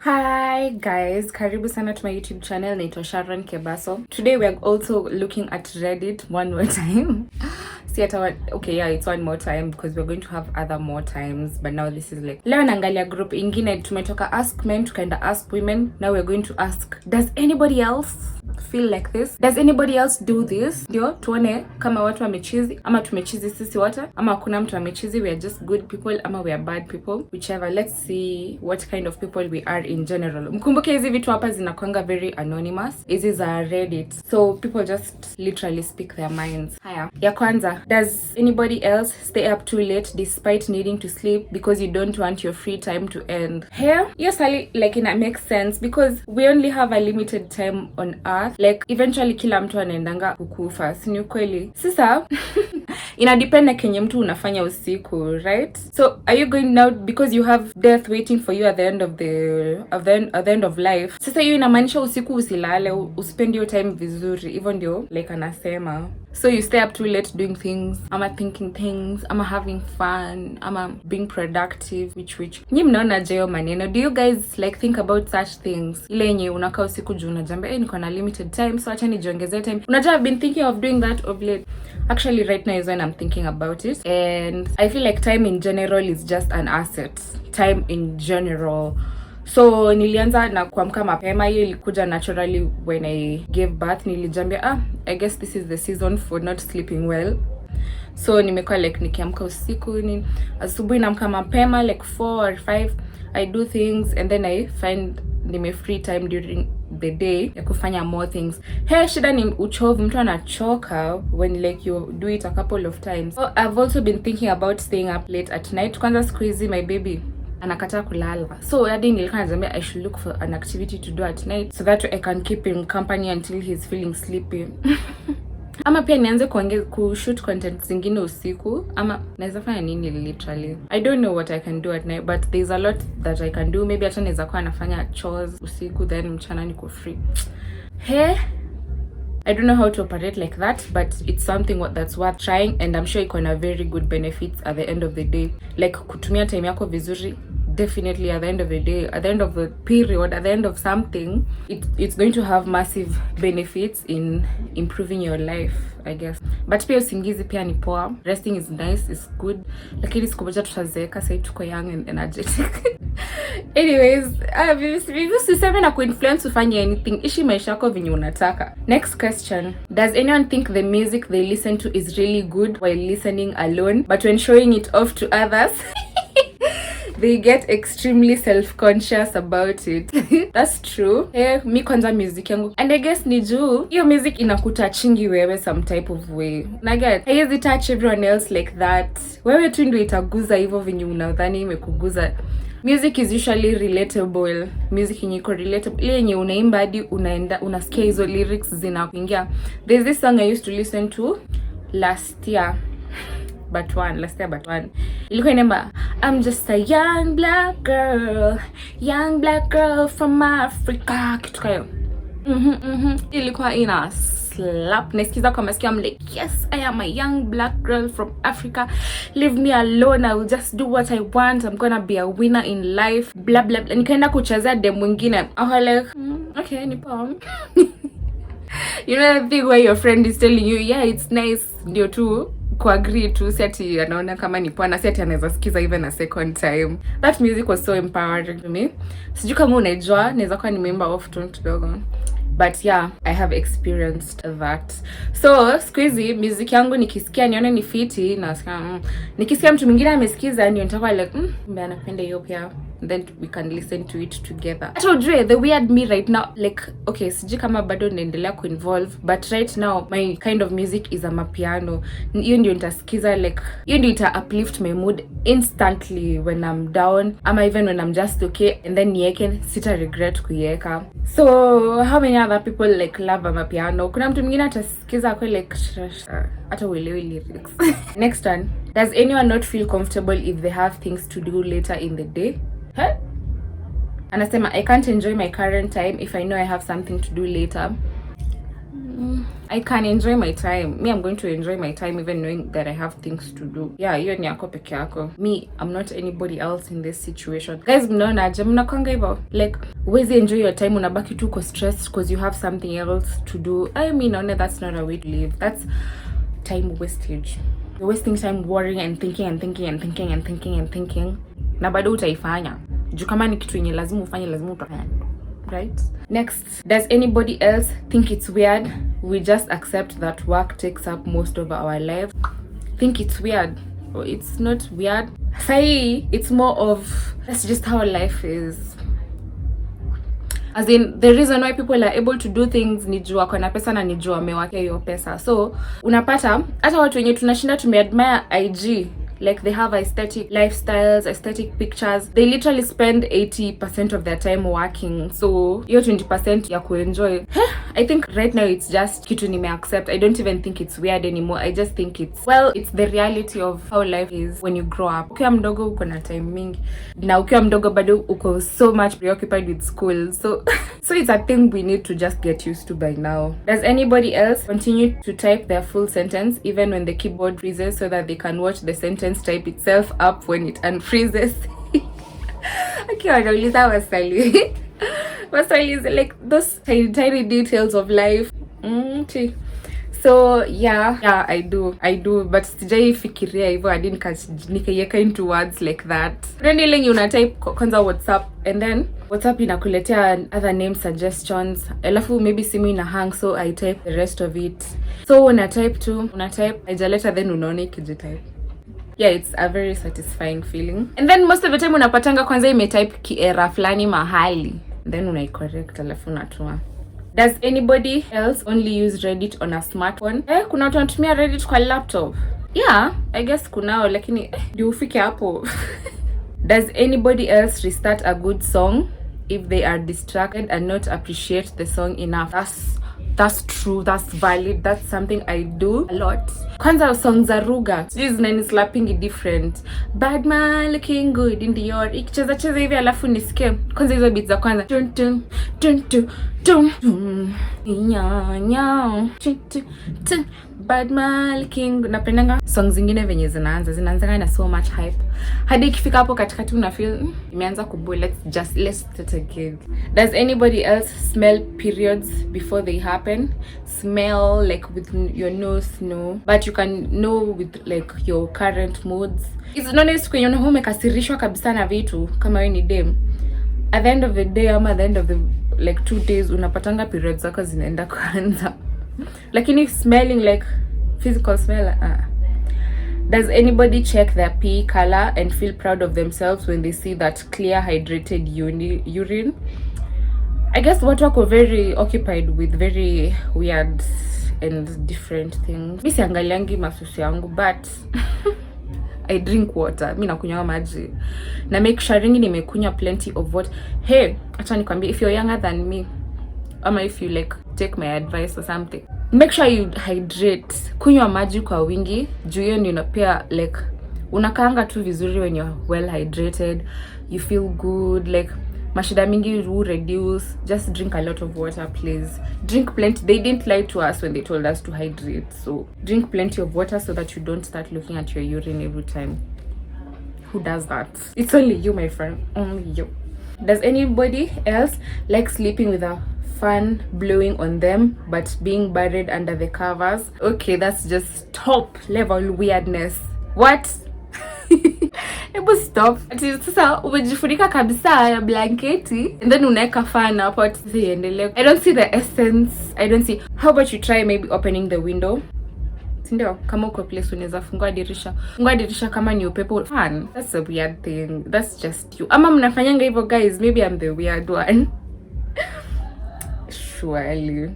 Hi guys, karibu sana to my YouTube channel. Naitwa Sharon Kebaso. Today we are also looking at Reddit one more time. See at one, okay, yeah, it's one more time because we're going to have other more times, but now this is like leo naangalia group ingine tumetoka ask men tukaenda ask women. Now we're going to ask, does anybody else feel like this? Does anybody else do this? Ndio tuone kama watu wamechizi ama tumechizi sisi wote ama kuna mtu amechizi. We are just good people ama we are bad people, whichever. Let's see what kind of people we are in general. Mkumbuke hizi vitu hapa zinakuanga very anonymous. Hizi za Reddit, so people just literally speak their minds. Haya, ya kwanza, does anybody else stay up too late despite needing to sleep because you don't want your free time to end? Here, yes, like it makes sense because we only have a limited time on earth. Like eventually kila mtu anaendanga kukufa, si ni ukweli? Sasa inadepend na kenye mtu unafanya usiku, right? So are you going now because you have death waiting for you at the end of the end of life? Sasa hiyo inamaanisha usiku usilale, uspend your time vizuri. Hivyo ndio like anasema. So you stay up too late doing things, ama thinking things, ama having fun, ama being productive, which. Nyi mnaona je maneno? Do you guys like think about such things? Ile yenye unakaa usiku juu unajambia, niko na limited time, so acha nijiongezee time. Unajua I've been thinking of doing that of late. Actually right now is when I'm thinking about it, and I feel like time in general is just an asset. Time in general. So nilianza na kuamka mapema. Hiyo ilikuja naturally when I gave birth. Nilijambia I guess this is the season for not sleeping well. So nimekuwa like nikiamka usiku, ni asubuhi naamka mapema like 4 or 5. I do things and then I find nime free time during the day ya kufanya more things. Shida ni uchovu, mtu anachoka when like you do it a couple of times. So I've also been thinking about staying up late at night. Kwanza siku hizi my baby anakataa kulala, so hadi nilikuwa najambia I should look for an activity to do at night so that I can keep him company until he's feeling sleepy. Ama pia nianze kushoot content zingine usiku, ama naweza fanya nini literally. I don't know what I can do at night, but there's a lot that I can do. Maybe hata naweza kuwa nafanya chores usiku then mchana niko free. I don't know how to operate like that, but it's something that's worth trying, and I'm sure iko na very good benefits at the end of the day. Like kutumia time yako vizuri, definitely at the end of the day, at the end of the period, at the end of something, it's going to have massive benefits in improving your life, I guess. But pia usingizi pia ni poa. Resting is nice, is good. Lakini siku moja tutazeeka, sasa tuko young and energetic. Anyways, usiseme na kuinfluence ufanye anything. Ishi maisha yako venye unataka. Next question. Does anyone think the music they listen to is really good while listening alone, but when showing it off to others they get extremely self-conscious about it? That's true. Mi kwanza music yangu, and I guess ni juu hiyo music inakutouchingi wewe some type of way. Naget haiwezi touch everyone else like that. Wewe tu ndio itaguza hivyo venye unadhani imekuguza. Music is usually relatable. Music yenye iko relatable, ile yenye unaimba hadi unaenda unasikia hizo lyrics zinakuingia. There's this song I used to listen to last year but one. Ilikuwa inaimba, I'm just a young black girl from Africa. Kitu kayo. Ilikuwa ina slap. Nasikiza kwa masikio, I'm like, yes, I am a young black girl from Africa. Leave me alone. I will just do what I want. I'm gonna be a winner in life. Blah blah blah. Nikaenda kuchezea dem mwingine. I was like, okay, ni poa. You know the thing where your friend is telling you, yeah, it's nice. Ndio tu kuagree tu, si ati anaona kama ni poa, na si ati anaweza sikiza even a second time. That music was so empowering to me. Sijui kama unajua, naweza kuwa nimeimba off tone kidogo. But yeah, I have experienced that. So squeezy music yangu nikisikia nione ni fiti, na nikisikia mtu mwingine amesikiza ndio nitakuwa like mbe anapenda hiyo pia, then we can listen to it together. Hata ujue the weird me right now, like okay, sijui kama bado naendelea kuinvolve, but right now my kind of music is amapiano. Hiyo ndio nitasikiza, like hiyo ndio ita uplift my mood instantly when I'm down, ama even when I'm just okay, and then nieke sita regret kuiweka. So how many other people like love amapiano? Kuna mtu mwingine atasikiza kwa like hata uelewi lyrics. Next one. Does anyone not feel comfortable if they have things to do later in the day? Anasema, I can't enjoy my current time if I know I have something to do later. I can enjoy my time. Me, I'm going to enjoy my time even knowing that I have things to do. Yeah, hiyo ni yako peke yako. Me, I'm not anybody else in this situation. Guys, mnaona aje? Mnakwanga hivyo? Like, huwezi enjoy your time, unabaki tu uko stressed because you have something else to do. I mean, naona that's not a way to live. That's time wastage. You're wasting time worrying and thinking and thinking and thinking and thinking and thinking. Na bado utaifanya. Juu kama ni kitu yenye lazima ufanye, lazima utafanya. Right? Next, does anybody else think it's weird we just accept that work takes up most of our life? Think it's weird? Or it's not weird. Say it's more of that's just how life is. As in, the reason why people are able to do things ni juu wako na pesa na ni juu wamewekea hiyo pesa. So unapata hata watu wenye tunashinda tumeadmire IG, like they have aesthetic lifestyles, aesthetic pictures, they literally spend 80% of their time working. So hiyo 20% ya kuenjoy, I think right now it's just kitu nime accept. I don't even think it's weird anymore. I just think it's the reality of how life is when you grow up. Ukiwa mdogo uko na time mingi, na ukiwa mdogo bado uko so much preoccupied with school. So it's a thing we need to just get used to by now. Does anybody else continue to type their full sentence even when the keyboard freezes so that they can watch the sentence type itself up when it unfreezes? Okay, wanauliza maswali. Maswali is like those tiny details of life. So yeah, I do, but sijaifikiria hivyo hadi nikaiweka into words like that. Then ile una type kwanza WhatsApp, and then WhatsApp inakuletea other name suggestions, alafu maybe simu ina hang, so I type the rest of it. So una type haijaleta, then unaona ikijitype. Yeah, it's a very satisfying feeling. And then most of the time unapatanga kwanza imetype kiera fulani mahali, then unaicorrect alafu unatuma. Does anybody else only use Reddit on a smartphone? Kuna watu wanatumia Reddit kwa laptop? Yeah, I guess kunao, lakini ndio ufike hapo. Does anybody else restart a good song if they are distracted and not appreciate the song enough? That's true, that's valid, that's something I do a lot. Kwanza songs za Ruga, sijui zinani slapping different. Bad man looking good in the yard. Ikicheza hivi alafu nisikie kwanza hizo beats za kwanza. Dun dun dun dun dun dun. Nya dun. Bad man looking good. Napendanga songs zingine venye zinaanza na so much hype. Hadi ikifika hapo katikati una feel imeanza kubu, let's start again. Does anybody else smell periods before they happen? Smell like with your nose? No, but you can know with like your current moods. It's not nice kwenye unaona umekasirishwa kabisa na vitu kama wewe ni dem. At the end of the day ama at the end of the like 2 days unapatanga periods zako zinaenda kuanza. Lakini smelling like physical smell, Does anybody check their pee color and feel proud of themselves when they see that clear hydrated urine? I guess watu wako very occupied with very weird and different things. Mi siangaliangi masusi yangu, but I drink water. Mi nakunywa maji. Na make sure nimekunywa plenty of water. Hey, acha nikwambie, if you're younger than me, ama if you like take my advice or something, make sure you hydrate. Kunywa maji kwa wingi, juu hiyo ndio inapea like unakaanga tu vizuri when you're well hydrated, you feel good, like mashida mingi will reduce. Just drink a lot of water, please. Drink plenty. They didn't lie to us when they told us to hydrate, so drink plenty of water so that you don't start looking at your urine every time. Who does that? It's only you, my friend, only you. Does anybody else like sleeping with a fan blowing on them but being buried under the covers? Okay, that's just top level weirdness. What? Hebu stop. Ati sasa umejifunika kabisa ya blanketi and then unaweka fan hapo ati iendelee. I don't see the essence. I don't see. How about you try maybe opening the window? Ndio, kama uko place unaweza fungua dirisha. Fungua dirisha kama ni upepo fan. That's a weird thing. That's just you. Ama mnafanyanga hivyo guys? Maybe I'm the weird one. Surely.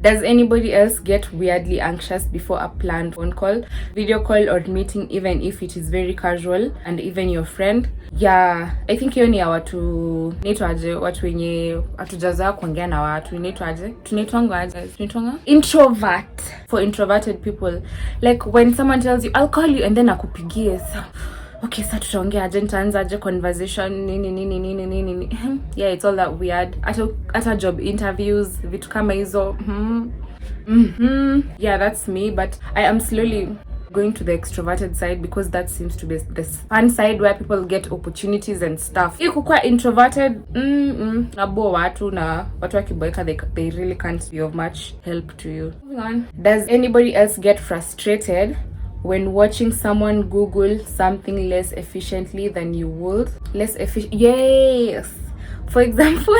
Does anybody else get weirdly anxious before a planned phone call, video call or meeting, even if it is very casual and even your friend? Yeah, I think hiyo ni ya watu naitwaje, watu wenye hatujazoea kuongea na watu, naitwaje, tunaitwanga introvert. For introverted people, like when someone tells you I'll call you and then akupigie, so okay, sasa tutaongea aje, nitaanza aje conversation nini. Yeah, it's all that weird. Ata job interviews, vitu kama hizo. Yeah, that's me, but I am slowly going to the extroverted side because that seems to be the fun side where people get opportunities and stuff. Hii kukuwa introverted, nabo watu na watu wakiboeka, they really can't be of much help to you. Moving on. Does anybody else get frustrated when watching someone Google something less efficiently than you would? Less efficient? Yes. For example,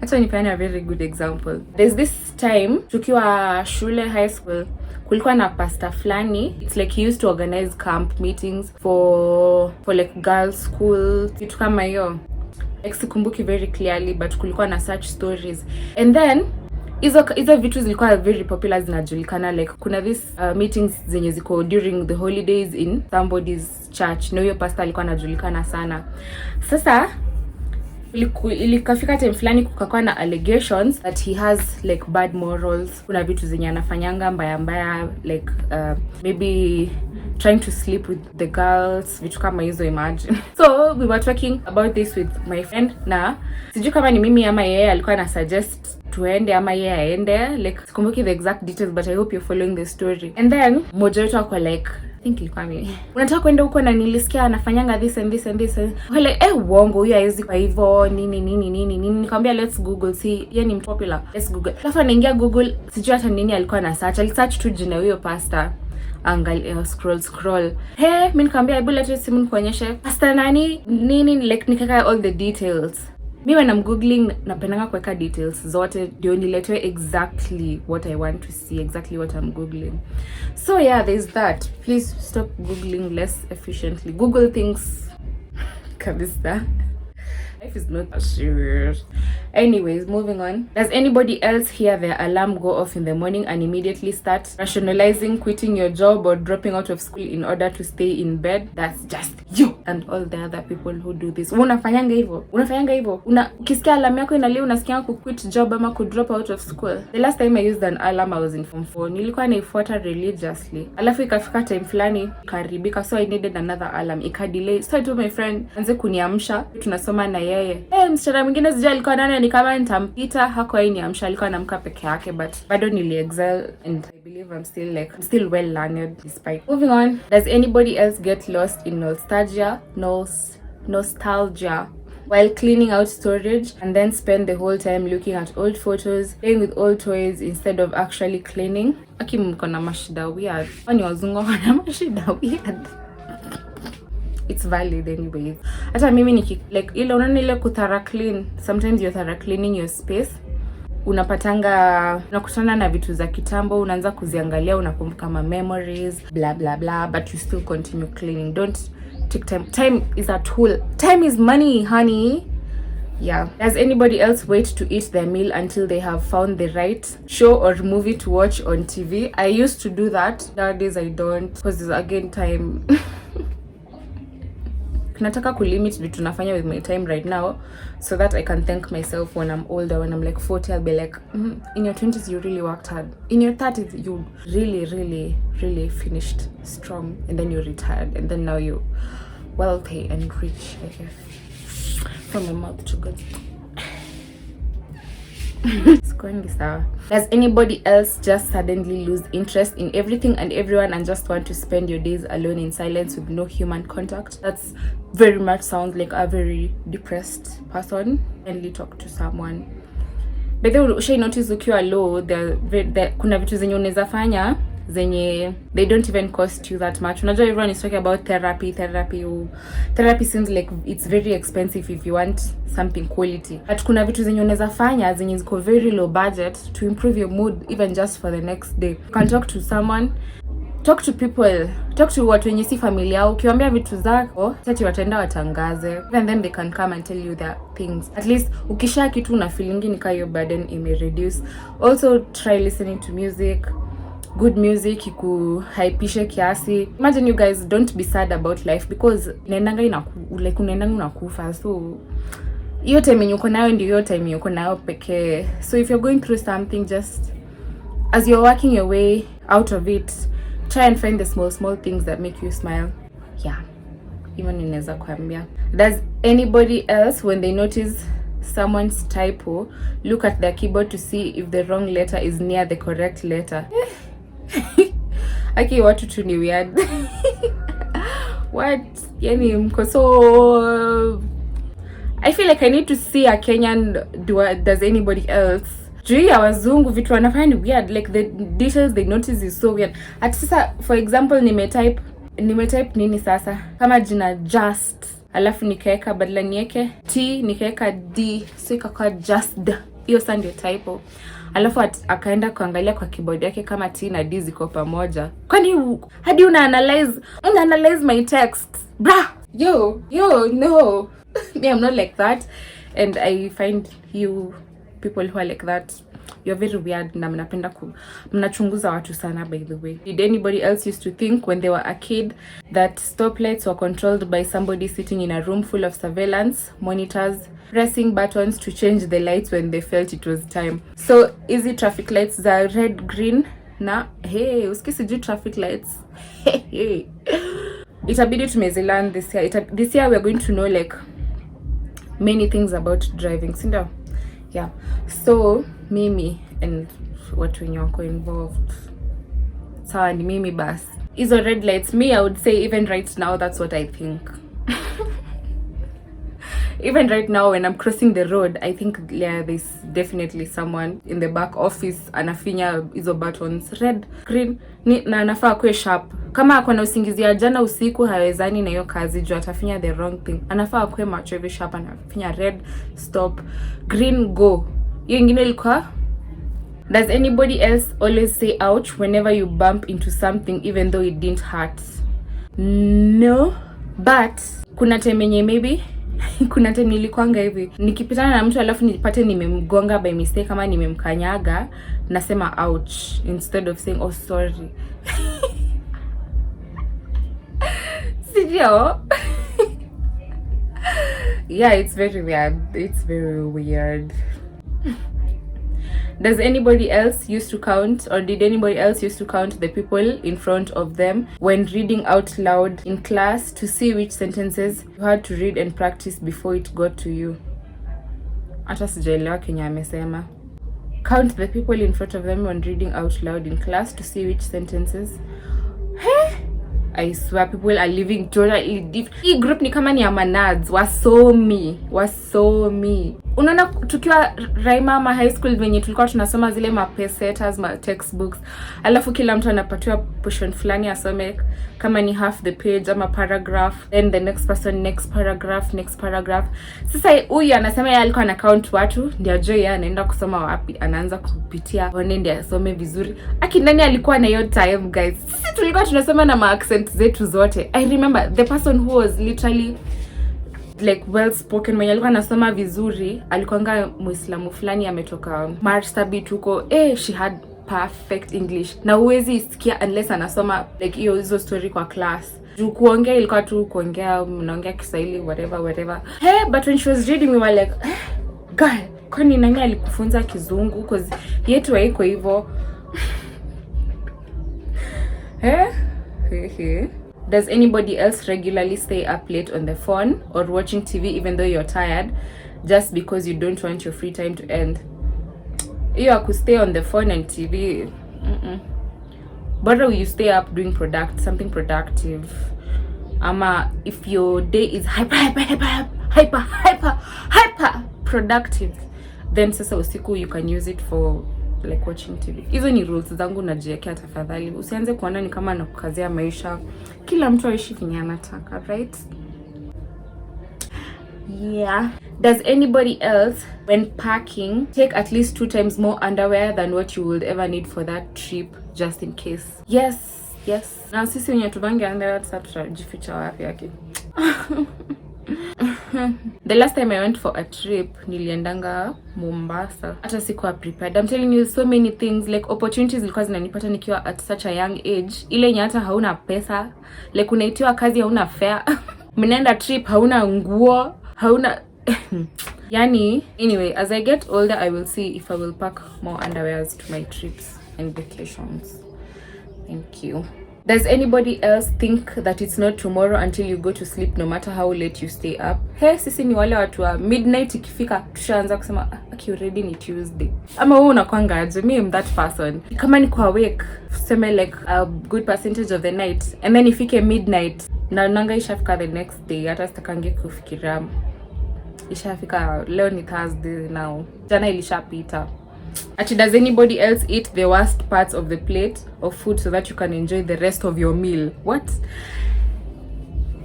actually nipeana a very good example. There's this time tukiwa shule high school, kulikuwa na pastor flani. It's like he used to organize camp meetings for like girls school, vitu kama hiyo. Like sikumbuki very clearly, but kulikuwa na such stories. And then hizo vitu zilikuwa very popular, zinajulikana. Like kuna this meetings zenye ziko during the holidays in somebody's church. No, hiyo pastor alikuwa anajulikana sana. Sasa ilikafika time fulani kukakuwa na allegations that he has like bad morals. Kuna vitu zenye anafanyanga mbaya, like maybe trying to sleep with the girls, vitu kama hizo, imagine. So we were talking about this with my friend, na sijui kama ni mimi ama yeye alikuwa na suggest tuende ama yeye aende, like sikumbuki the exact details, but I hope you're following the story. And then mmoja wetu akwa like, I think ilikuwa mimi, unataka kwenda huko na nilisikia anafanyanga this and this and this. Wale uongo, huyo haizi kwa hivyo nini. Nikamwambia let's google, see yeye ni popular, let's google. Alafu anaingia Google, sijui hata nini alikuwa na search tu jina huyo pastor. Angalia, scroll. Mimi nikamwambia hebu leta simu nikuonyeshe pastor nani nini, like nikaka all the details. Mimi when I'm googling napendanga kuweka details zote ndio niletwe exactly what I want to see, exactly what I'm googling. So yeah, there's that. Please stop googling less efficiently. Google things kabisa. Life is not that serious. Anyways, moving on. Does anybody else hear their alarm go off in the morning and immediately start rationalizing quitting your job or dropping out of school in order to stay in bed? That's just you and all the other people who do this. Unafanyanga hivyo. Ukisikia alarm yako inalia unasikia ku quit job ama ku drop out of school. The last time I used an alarm I was in Form 4. Nilikuwa naifuata religiously. Alafu ikafika time fulani karibika, so I needed another alarm. Ikadelay. So I told my friend anze kuniamsha, tunasoma na yeye. Msichana mwingine sija alikuwa nani, ni kama nitampita, hako niamsha, alikuwa anamka peke yake, but bado nili excel and I believe I'm still well learned despite. Moving on. Does anybody else get lost in nostalgia while cleaning out storage and then spend the whole time looking at old photos, playing with old toys instead of actually cleaning? Aki mko na mashida weird. Wani wazungu wana mashida weird. It's valid anyways. Hata mimi like ile unaona ile kuthara clean, sometimes you're thara cleaning your space, unakutana na vitu za kitambo, unaanza kuziangalia, unakumbuka kama memories blah blah blah, but you still continue cleaning. Don't take time is a tool, time is money honey. Yeah. Does anybody else wait to eat their meal until they have found the right show or movie to watch on TV? I used to do that. Nowadays I don't, because there's again time. Nataka kulimit vitu nafanya with my time right now so that I can thank myself when I'm older. When I'm like 40, I'll be like, in your 20s you really worked hard, in your 30s you really finished strong, and then you retired, and then now you wealthy and rich, I guess. From my mouth to God. It's going sour. Does anybody else just suddenly lose interest in everything and everyone and just want to spend your days alone in silence with no human contact? That's very much sounds like a very depressed person. Only talk to someone. But then usha notice ukiwa low, kuna vitu zenye unaweza fanya zenye they don't even cost you that much. Unajua everyone is talking about therapy. Therapy seems like it's very expensive if you want something quality. But kuna vitu zenye unaweza fanya zenye ziko very low budget to improve your mood even just for the next day. You can talk to someone, talk to people, talk to watu wenye si familia yao. Ukiwaambia vitu zako, sasa wataenda watangaze. Even then they can come and tell you their things. At least ukisha kitu na feeling ni kayo burden ime reduce. Also try listening to music. Good music ikuhypishe kiasi. Imagine you guys don't be sad about life because unaendanga unakufa. So hiyo time uko nayo ndio hiyo time uko nayo pekee. So if you're going through something, just as you're working your way out of it, try and find the small things that make you smile. Yeah. Even inaweza kuambia. Does anybody else when they notice someone's typo, look at their keyboard to see if the wrong letter is near the correct letter. Aki watu tu ni weird. What? Yani mko so... I feel like I need to see a Kenyan does anybody else. Juu ya wazungu vitu wanafanya ni weird, like the details they notice is so weird. At sasa for example nimetype nini sasa? Kama jina just, alafu nikaeka badala nieke T nikaeka D, so ikakuwa just D. Hiyo sasa ndio typo. Alafu akaenda kuangalia kwa keyboard yake kama T na D ziko pamoja. Kwani hadi una analyze my text? Bra, yo, no. Me, I'm not like that, and I find you people who are like that, you're very weird na mnachunguza watu sana. By the way, did anybody else used to think when they were a kid that stoplights were controlled by somebody sitting in a room full of surveillance monitors pressing buttons to change the lights when they felt it was time? So easy traffic lights za red, green na hey usikisiju traffic lights. Hey. Itabidi tumezilearn this year. This year we are going to know like many things about driving, sinda. Yeah, so mimi and watu wenye wako involved, sawa ni mimi bas. Hizo red lights, me I would say even right now that's what I think. Even right now when I'm crossing the road, I think yeah, there's definitely someone in the back office anafinya hizo buttons red, green na anafaa kwe sharp. Kama ako na usingizi ya jana usiku hawezani na hiyo kazi juu atafinya the wrong thing, anafaa kwe macho hivi sharp, anafinya red stop, green go. Hiyo ingine ilikuwa, does anybody else always say ouch whenever you bump into something even though it didn't hurt? No, but kuna time maybe kuna time nilikuanga hivi nikipitana na mtu alafu nipate nimemgonga by mistake kama nimemkanyaga, nasema ouch instead of saying oh sorry. Sijio. Yeah, it's very weird. Does anybody else used to count, or did anybody else used to count the people in front of them when reading out loud in class to see which sentences you had to read and practice before it got to you? Hata sijaelewa Kenya amesema. Count the people in front of them when reading out loud in class to see which sentences. Hey, I swear people are living totally different. Hii group ni kama ni ya manads, wasomi. Unaona tukiwa Raimama high school venye tulikuwa tunasoma zile mapesetas, textbooks, alafu kila mtu anapatiwa portion fulani asome kama ni half the page ama paragraph, then the next person next paragraph. Sasa huyu anasema yeye alikuwa ana count watu ndio ajue yeye anaenda kusoma wapi, anaanza kupitia one ndio asome vizuri. Aki nani alikuwa na hiyo time guys? Sisi tulikuwa tunasoma na accent zetu zote. I remember the person who was literally like well spoken, mwenye alikuwa anasoma vizuri alikuanga Muislamu fulani ametoka Marsabit huko. She had perfect English na uwezi isikia unless anasoma like hizo story kwa class. Juu kuongea ilikuwa tu kuongea, mnaongea Kiswahili whatever. But when she was reading we were like God, kwani nani alikufunza Kizungu? Cause yetu haiko hivyo. Does anybody else regularly stay up late on the phone or watching TV even though you're tired just because you don't want your free time to end? You have to stay on the phone and TV. But you stay up doing something productive. Ama if your day is hyper productive, then sasa usiku you can use it for like watching TV. Hizo ni rules zangu najiwekea, tafadhali usianze kuona ni kama nakukazia maisha. Kila mtu aishi venye anataka, right? Yeah. Does anybody else when packing take at least 2 times more underwear than what you would ever need for that trip just in case? Yes. Na sisi wenye tuvange underwear tutajificha wapi yake? The last time I went for a trip, niliendanga Mombasa. Hata sikuwa prepared. I'm telling you so many things, like opportunities zilikuwa zinanipata nikiwa at such a young age. Ile yenye hata hauna pesa, like unaitiwa kazi hauna fare. Mnaenda trip hauna nguo, hauna yani, anyway, as I get older I will see if I will pack more underwears to my trips and vacations. Thank you. Does anybody else think that it's not tomorrow until you go to sleep no matter how late you stay up? Hey, sisi ni wale watu wa midnight ikifika tushaanza kusema okay, already ni Tuesday. Ama wewe unakwanga aje? Me, I'm that person. Kama niko awake, sema like a good percentage of the night, and then ifike midnight na nanga ishafika the next day, hata sitakange kufikiria ishafika leo ni Thursday now. Jana ilishapita. Actually, does anybody else eat the worst parts of the plate of food so that you can enjoy the rest of your meal? What?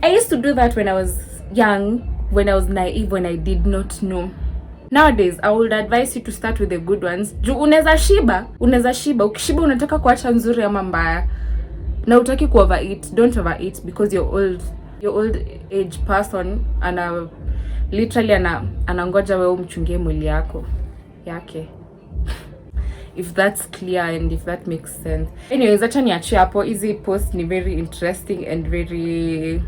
I used to do that when I was young, when I was naive, when I did not know. Nowadays, I would advise you to start with the good ones. Juu unaweza shiba. Ukishiba unataka kuacha nzuri ama mbaya. Na utaki ku overeat. Don't overeat because your old age person literally anangoja wewe umchungie mwili yake. If that's clear and if that makes sense. Anyways, acha niachie hapo. Hizi post ni very interesting and very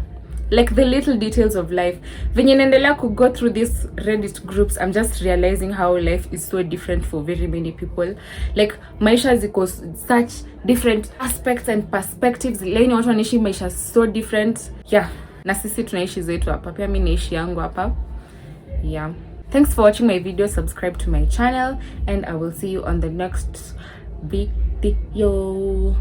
like the little details of life. Venye naendelea ku go through these Reddit groups, I'm just realizing how life is so different for very many people. Like maisha ziko such different aspects and perspectives. Leni watu wanaishi maisha so different. Yeah, na sisi tunaishi zetu hapa. Pia mimi naishi yangu hapa. Yeah. Thanks for watching my video. Subscribe to my channel and I will see you on the next video.